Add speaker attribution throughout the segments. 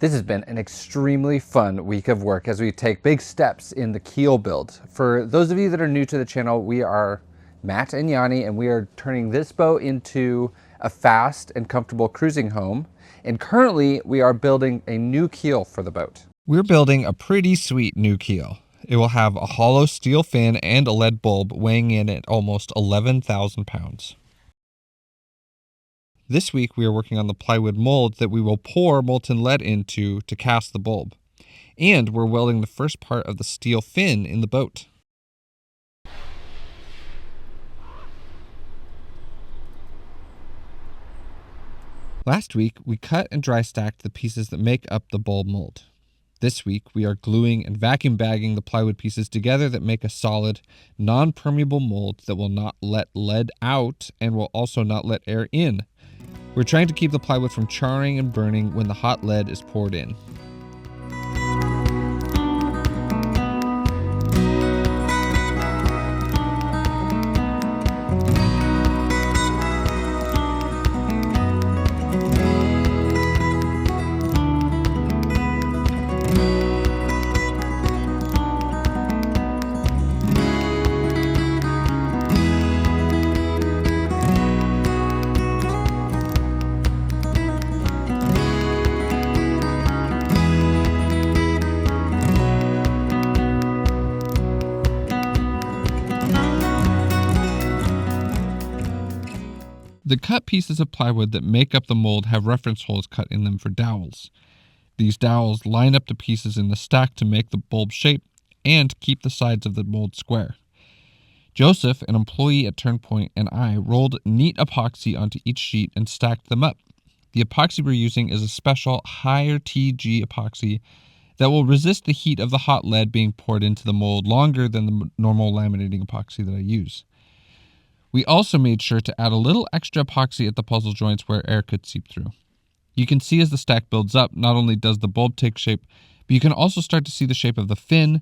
Speaker 1: This has been an extremely fun week of work as we take big steps in the keel build. For those of you that are new to the channel, we are Matt and Yanni, and we are turning this boat into a fast and comfortable cruising home. And currently we are building a new keel for the boat.
Speaker 2: We're building a pretty sweet new keel. It will have a hollow steel fin and a lead bulb weighing in at almost 11,000 pounds. This week we are working on the plywood mold that we will pour molten lead into to cast the bulb. And we're welding the first part of the steel fin in the boat. Last week we cut and dry stacked the pieces that make up the bulb mold. This week we are gluing and vacuum bagging the plywood pieces together that make a solid, non-permeable mold that will not let lead out and will also not let air in. We're trying to keep the plywood from charring and burning when the hot lead is poured in. The cut pieces of plywood that make up the mold have reference holes cut in them for dowels. These dowels line up the pieces in the stack to make the bulb shape and keep the sides of the mold square. Joseph, an employee at Turnpoint, and I rolled neat epoxy onto each sheet and stacked them up. The epoxy we're using is a special higher TG epoxy that will resist the heat of the hot lead being poured into the mold longer than the normal laminating epoxy that I use. We also made sure to add a little extra epoxy at the puzzle joints where air could seep through. You can see as the stack builds up, not only does the bulb take shape, but you can also start to see the shape of the fin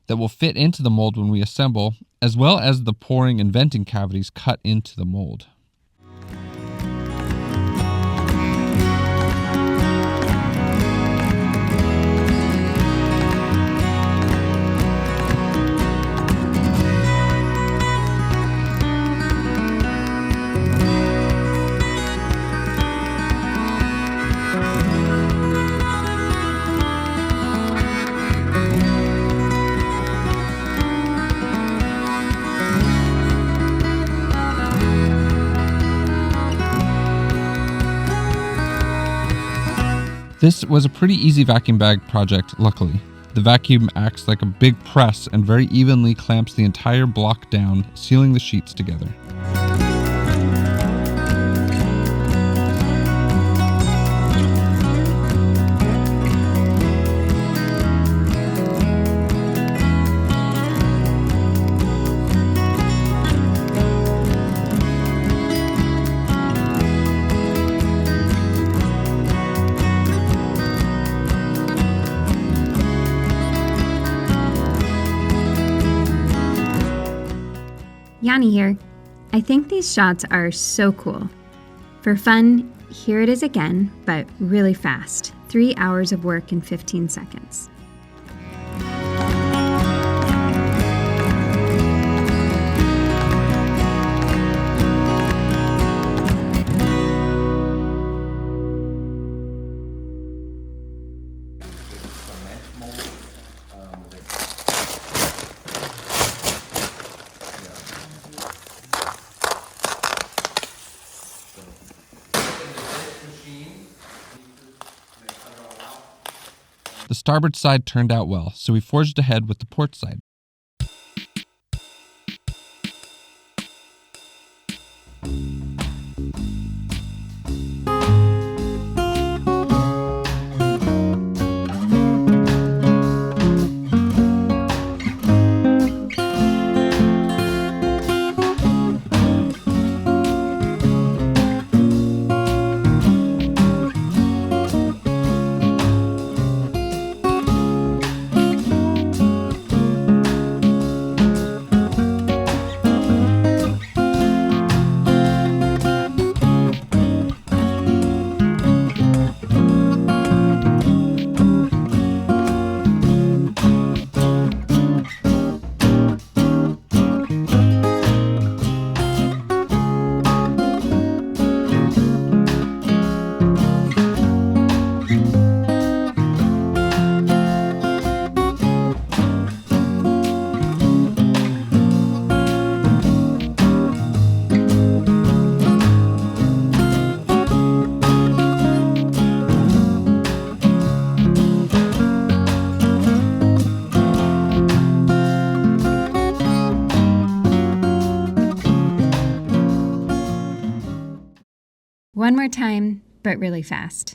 Speaker 2: that will fit into the mold when we assemble, as well as the pouring and venting cavities cut into the mold. This was a pretty easy vacuum bag project, luckily. The vacuum acts like a big press and very evenly clamps the entire block down, sealing the sheets together.
Speaker 3: Yanni here. I think these shots are so cool. For fun, here it is again, but really fast. 3 hours of work in 15 seconds.
Speaker 2: The starboard side turned out well, so we forged ahead with the port side.
Speaker 3: One more time, but really fast.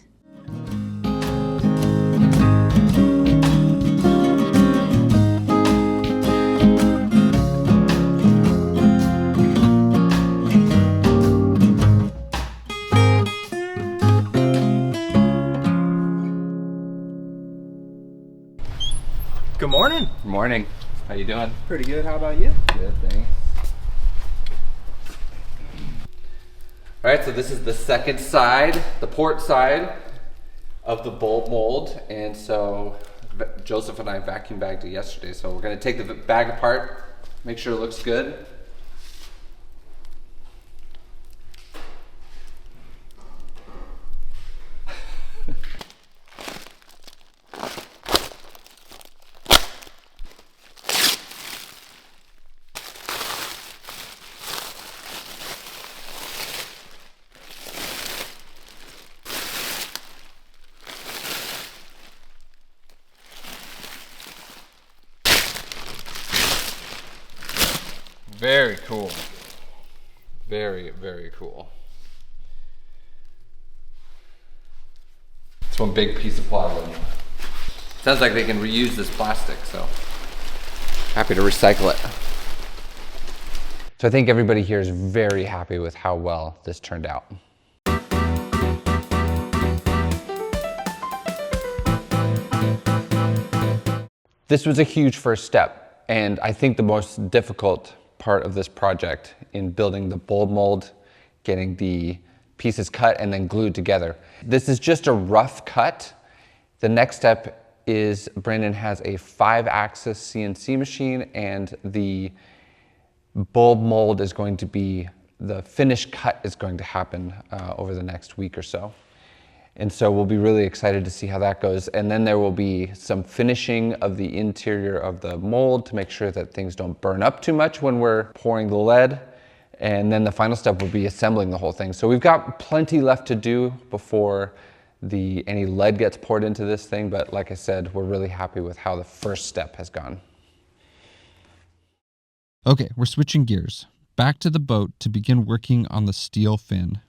Speaker 4: Good morning.
Speaker 1: Good morning. How you doing?
Speaker 4: Pretty good. How about you?
Speaker 1: Good, thanks. All right, so this is the second side, the port side of the bulb mold. And so Joseph and I vacuum bagged it yesterday. So we're gonna take the bag apart, make sure it looks good. Very cool. Very, very cool. It's one big piece of plywood. Sounds like they can reuse this plastic, so happy to recycle it. So I think everybody here is very happy with how well this turned out. This was a huge first step, and I think the most difficult part of this project in building the bulb mold, getting the pieces cut and then glued together. This is just a rough cut. The next step is Brandon has a 5-axis CNC machine, and the bulb mold is going to be, the finished cut is going to happen over the next week or so. And so we'll be really excited to see how that goes. And then there will be some finishing of the interior of the mold to make sure that things don't burn up too much when we're pouring the lead. And then the final step will be assembling the whole thing. So we've got plenty left to do before any lead gets poured into this thing. But like I said, we're really happy with how the first step has gone.
Speaker 2: Okay, we're switching gears. Back to the boat to begin working on the steel fin.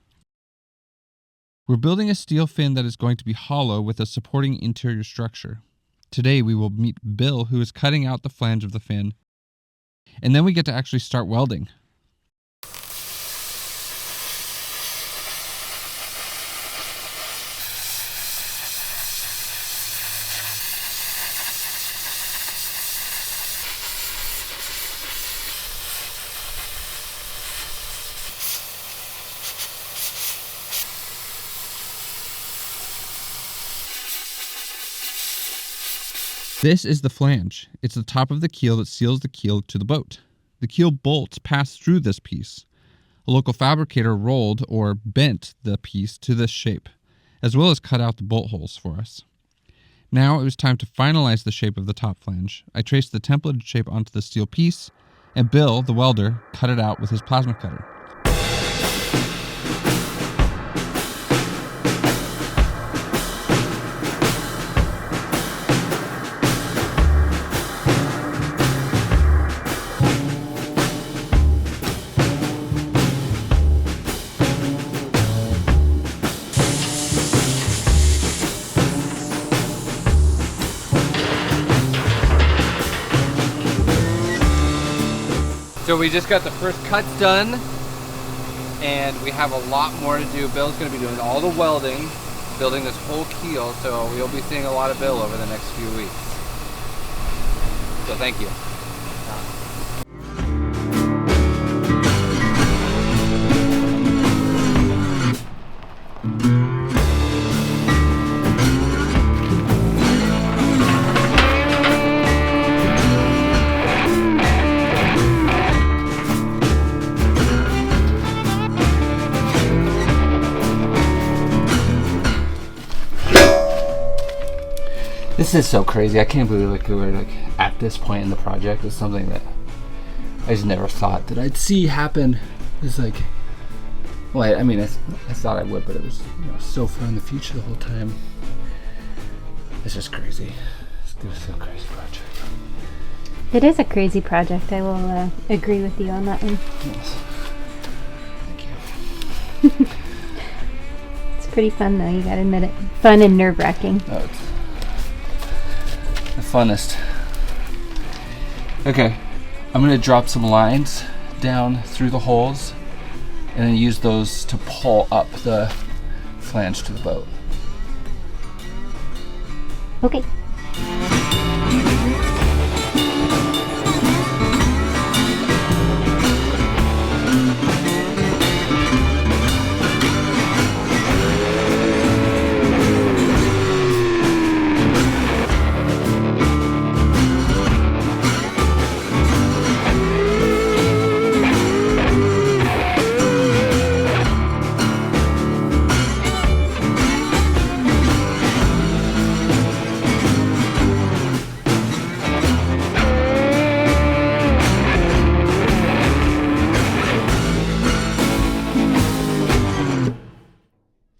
Speaker 2: We're building a steel fin that is going to be hollow with a supporting interior structure. Today we will meet Bill, who is cutting out the flange of the fin, and then we get to actually start welding. This is the flange. It's the top of the keel that seals the keel to the boat. The keel bolts pass through this piece. A local fabricator rolled or bent the piece to this shape, as well as cut out the bolt holes for us. Now it was time to finalize the shape of the top flange. I traced the templated shape onto the steel piece, and Bill, the welder, cut it out with his plasma cutter.
Speaker 1: So we just got the first cuts done, and we have a lot more to do. Bill's going to be doing all the welding, building this whole keel, so we'll be seeing a lot of Bill over the next few weeks. So thank you. This is so crazy. I can't believe we're at this point in the project. It's something that I just never thought that I'd see happen. It's like, well, I mean, I thought I would, but it was so far in the future the whole time. It's just crazy. It's a crazy project.
Speaker 5: It is a crazy project. I will agree with you on that one.
Speaker 1: Yes. Thank you.
Speaker 5: Pretty fun though, you gotta admit it. Fun and nerve-wracking.
Speaker 1: Oh, it's the funnest. Okay, I'm gonna drop some lines down through the holes and then use those to pull up the flange to the boat.
Speaker 5: Okay.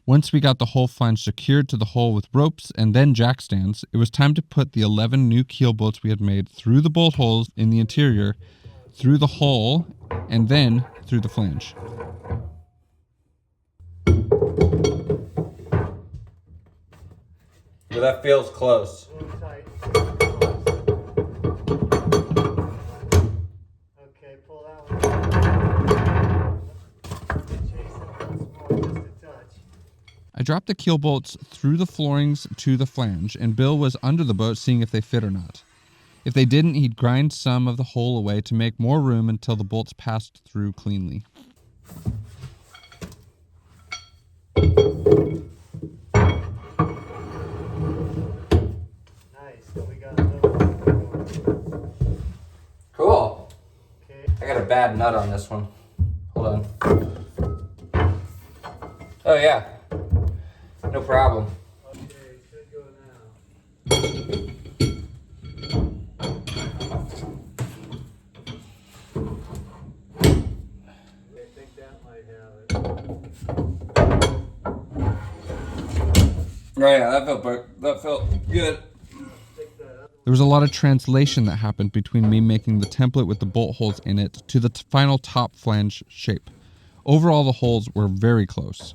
Speaker 2: Once we got the whole flange secured to the hull with ropes and then jack stands, it was time to put the 11 new keel bolts we had made through the bolt holes in the interior, through the hull, and then through the flange.
Speaker 1: Well, that feels close.
Speaker 4: Okay, pull that one. Chase it once more, just a touch.
Speaker 2: I dropped the keel bolts through the floorings to the flange, and Bill was under the boat seeing if they fit or not. If they didn't, he'd grind some of the hole away to make more room until the bolts passed through cleanly.
Speaker 4: Nice, so we got a little.
Speaker 1: Cool.
Speaker 4: Okay.
Speaker 1: I got a bad nut on this one. Hold on. Oh yeah. No problem.
Speaker 4: Okay, should go now. I think that might have it.
Speaker 1: Oh yeah, that felt good.
Speaker 4: Stick that up.
Speaker 2: There was a lot of translation that happened between me making the template with the bolt holes in it to the final top flange shape. Overall, the holes were very close.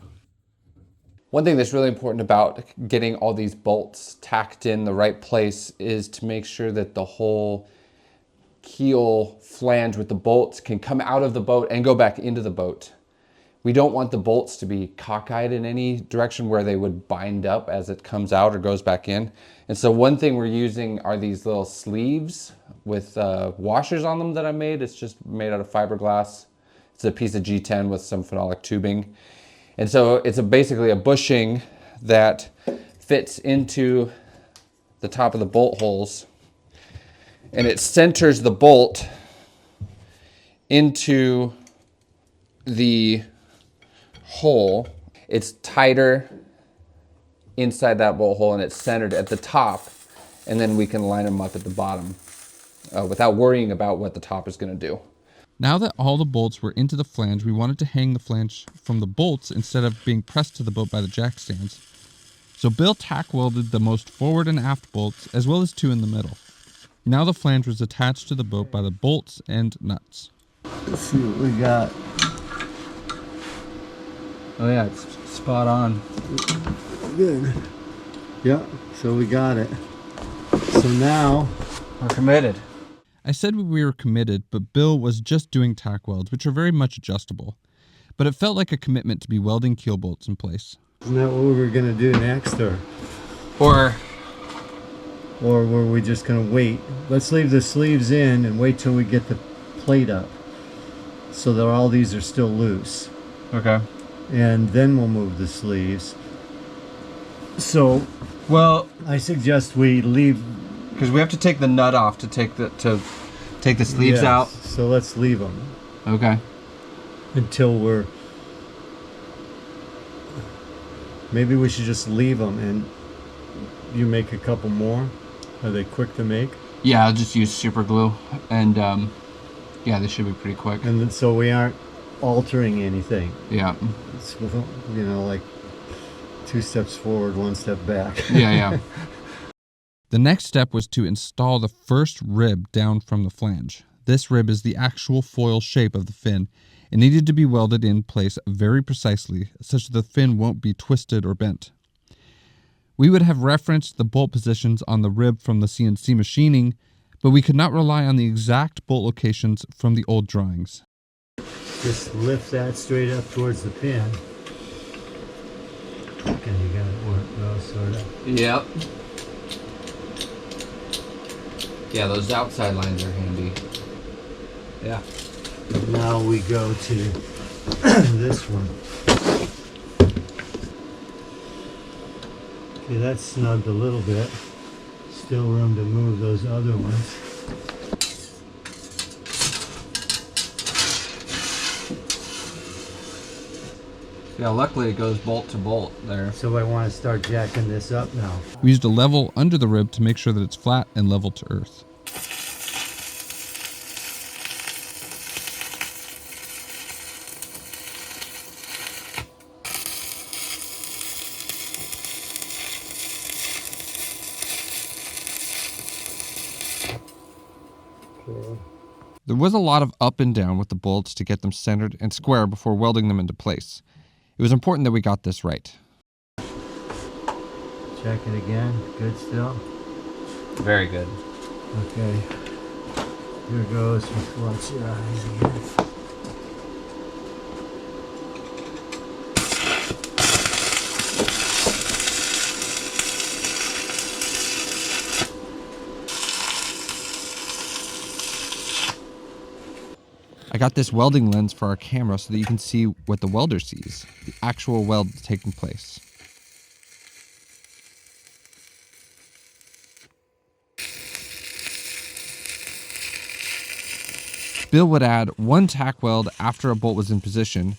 Speaker 1: One thing that's really important about getting all these bolts tacked in the right place is to make sure that the whole keel flange with the bolts can come out of the boat and go back into the boat. We don't want the bolts to be cockeyed in any direction where they would bind up as it comes out or goes back in. And so one thing we're using are these little sleeves with washers on them that I made. It's just made out of fiberglass. It's a piece of G10 with some phenolic tubing. And so it's basically a bushing that fits into the top of the bolt holes, and it centers the bolt into the hole. It's tighter inside that bolt hole and it's centered at the top, and then we can line them up at the bottom without worrying about what the top is going to do.
Speaker 2: Now that all the bolts were into the flange, we wanted to hang the flange from the bolts instead of being pressed to the boat by the jack stands. So Bill tack welded the most forward and aft bolts, as well as two in the middle. Now the flange was attached to the boat by the bolts and nuts.
Speaker 4: Let's see what we got.
Speaker 1: Oh yeah, it's spot on.
Speaker 4: Good. Yeah, so we got it. So now
Speaker 1: We're committed.
Speaker 2: I said we were committed, but Bill was just doing tack welds, which are very much adjustable. But it felt like a commitment to be welding keel bolts in place.
Speaker 4: isn't that what we were gonna do next,
Speaker 1: Or
Speaker 4: were we just gonna wait? Let's leave the sleeves in and wait till we get the plate up, so that all these are still loose,
Speaker 1: okay.
Speaker 4: and then we'll move the sleeves. So
Speaker 1: Well,
Speaker 4: I suggest we leave.
Speaker 1: because we have to take the nut off to take the sleeves
Speaker 4: Yes,
Speaker 1: out.
Speaker 4: So let's leave them
Speaker 1: Okay.
Speaker 4: until we're. Maybe we should just leave them and you make a couple more. Are they quick to make?
Speaker 1: Yeah, I'll just use super glue, and yeah, this should be pretty quick.
Speaker 4: And then, so we aren't altering anything.
Speaker 1: Yeah.
Speaker 4: It's, you know, like 2 steps forward, 1 step back.
Speaker 2: The next step was to install the first rib down from the flange. this rib is the actual foil shape of the fin and needed to be welded in place very precisely, such that the fin won't be twisted or bent. We would have referenced the bolt positions on the rib from the CNC machining, but we could not rely on the exact bolt locations from the old drawings.
Speaker 4: Just lift that straight up towards the pin. And you got it work well, sort of.
Speaker 1: Yep. Yeah, those outside lines are handy. Yeah.
Speaker 4: Now we go to this one. Okay, that's snugged a little bit. Still room to move those other ones.
Speaker 1: Yeah, luckily it goes bolt to bolt there.
Speaker 4: So I want to start jacking this up now.
Speaker 2: We used a level under the rib to make sure that it's flat and level to earth. There was a lot of up and down with the bolts to get them centered and square before welding them into place. It was important that we got this right.
Speaker 4: Check it again. Good still?
Speaker 1: Very good.
Speaker 4: Okay. Here goes. Watch your eyes again.
Speaker 2: I got this welding lens for our camera so that you can see what the welder sees, the actual weld taking place. Bill would add one tack weld after a bolt was in position,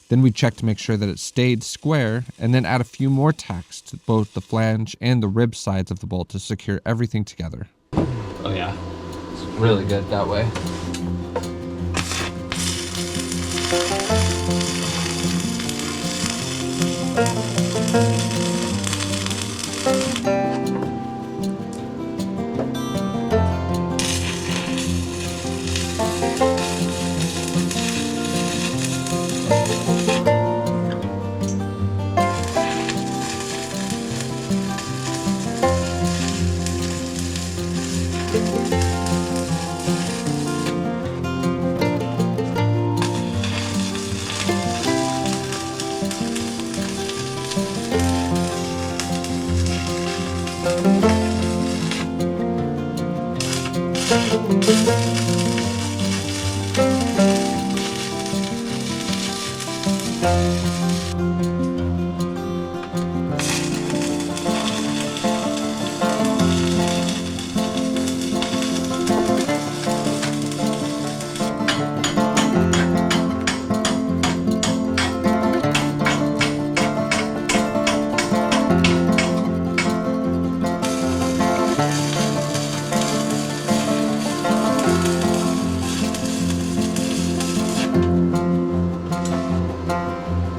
Speaker 2: then we'd check to make sure that it stayed square, and then add a few more tacks to both the flange and the rib sides of the bolt to secure everything together.
Speaker 1: Oh yeah, it's really good that way.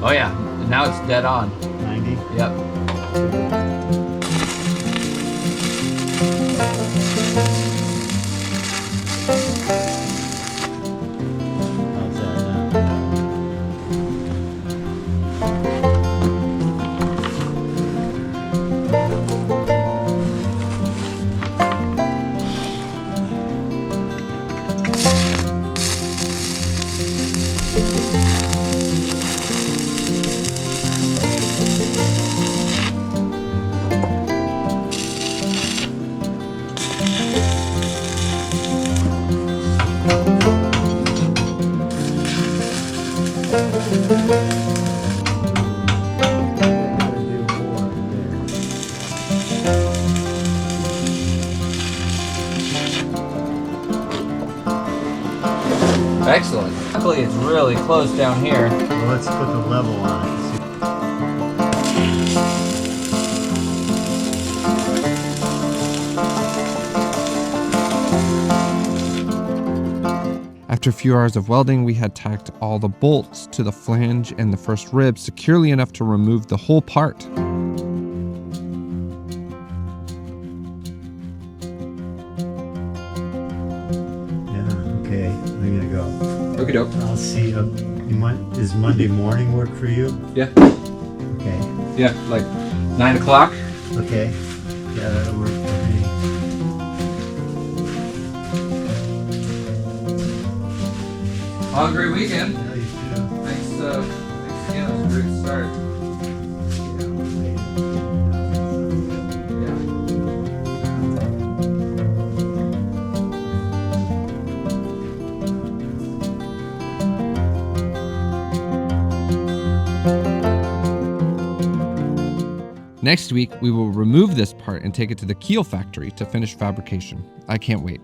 Speaker 1: Oh yeah, now it's dead on.
Speaker 4: 90?
Speaker 1: Yep.
Speaker 4: How's that now?
Speaker 1: Excellent. Luckily it's really close down here.
Speaker 4: Well, let's put the level on it.
Speaker 2: After a few hours of welding, we had tacked all the bolts to the flange and the first rib securely enough to remove the whole part.
Speaker 4: Yeah, okay,
Speaker 1: Okie doke.
Speaker 4: I'll see you. Does Monday morning work for you?
Speaker 1: Yeah.
Speaker 4: Okay.
Speaker 1: Yeah, like 9 o'clock.
Speaker 4: Okay. Yeah, that'll work for me.
Speaker 1: Have a great weekend.
Speaker 4: Yeah, you too.
Speaker 1: Thanks again. It was a great start.
Speaker 2: Next week, we will remove this part and take it to the Keel factory to finish fabrication. I can't wait.